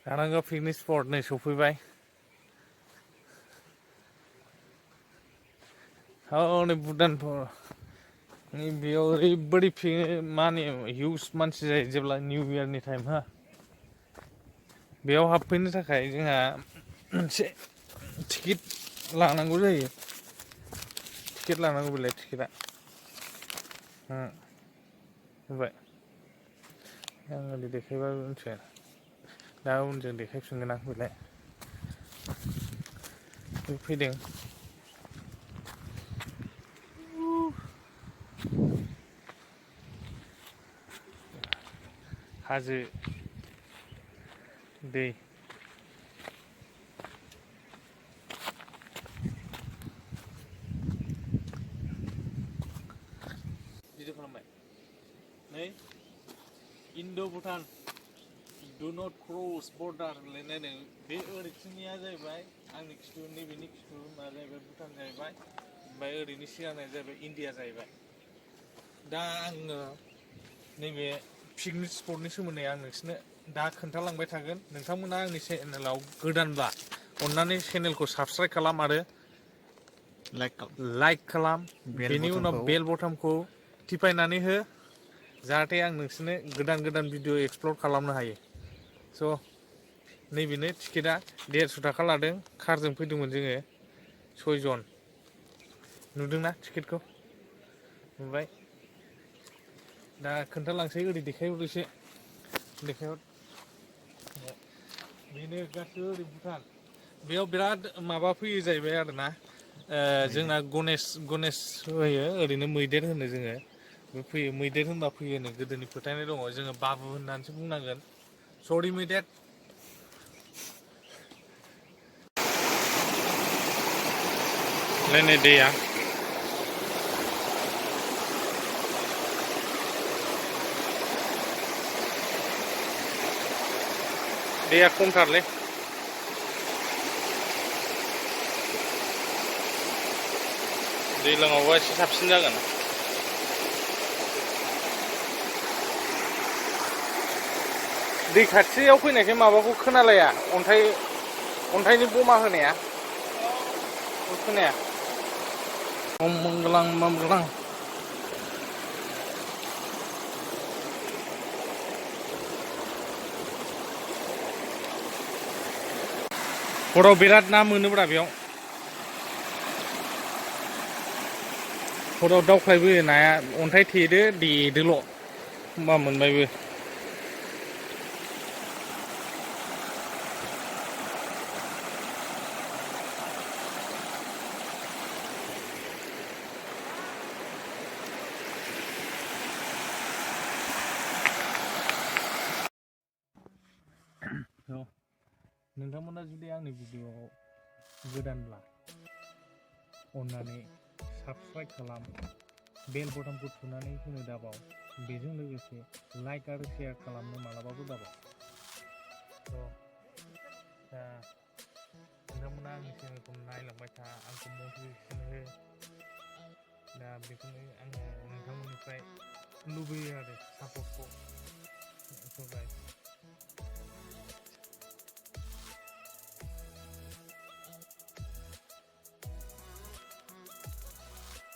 दारागाव picnic spot नै सफैबाय। हनै भुटानफोर बेयाव ओरैबायदि माने हिउज मानसि जायो जेब्ला निउ इयारनि टाइम हा बेयाव हाबफैनो थाखाय जोंहा मोनसे टिकेट लानांगौ जायो। टिकेट लानांगौ बेलाय टिकेटआ होबाय आं ओरै देखायबा मिथिया दा उनजों देखायफिनगोन आं बेलाय फैदों हाजो दै भिडिअ खालामबाय नै इन्ड' Bhutan do not cross border होनलायनाय बे ओरैथिंनिया जाहैबाय आंनि खिथु नैबेनि खिथु मा जाहैबाय भुटान जाहैबाय ओमफ्राय ओरैनि सिगांनिया जाहैबाय इन्डिया जाहैबाय। दा आङो नैबे पिकनिक स्पटनि सोमोन्दै आं नोंसोरनो दा खोन्थालांबाय थागोन। नोंथांमोना आंनि चेनेलाव गोदानब्ला अन्नानै चेनेलखौ साबस्क्राइब खालाम आरो लाइक खालाम बेनि उनाव बेल बटनखौ टिपायनानै हो जाहाथे आं नोंसोरनो गोदान गोदान भिडिअ एक्सप्लर खालामनो हायो। स' नैबेनो टिकेटआ 150 थाखा लादों कारजों फैदोंमोन जोङो 6 जन नुदोंना टिकेटखौ नुबाय दा खोन्थालांसै ओरै देखायहर एसे देखायहर बेनो गासिबो ओरै भुटान बेयाव बिराद माबा फैयो जाहैबाय आरोना जोंना गनेश होयो ओरैनो मैदेर होनो जोङो बे फैयो मैदेर होनबा फैयो नो गोदोनि फोथायनाय दङ जोङो बाबु होननानैसो बुंनांगोन सरि मैदेर नै दैया दैया खमथारलै दैज्लाङावबा एसे साबसिन जागोन। दै खाथियाव फैनायखाय माबाखौ खोनालाया अन्थाइनि बमा होनाया खोनाया मंगलां हराव बिराद ना मोनोब्रा बेयाव हराव दावख्लायबोयो नाया अन्थाइ देदोल' होमबा मोनबायबो। नोंथांमोना जुदि आंनि भिडिअ'आव गोदानब्ला अन्नानै साबस्क्राइब खालाम बेल बटनखौ थुनानै होनो दाबाव बेजों लोगोसे लाइक आरो शेयार खालामनो मालाबाबो दाबाव। दा नोंथांमोना आंनि चेनेलखौ नायलांबाय था आंखौ मटिभेसन हो दा बेखौनो आङो नोंथांमोननिफ्राय लुबैयो आरो सापर्टखौ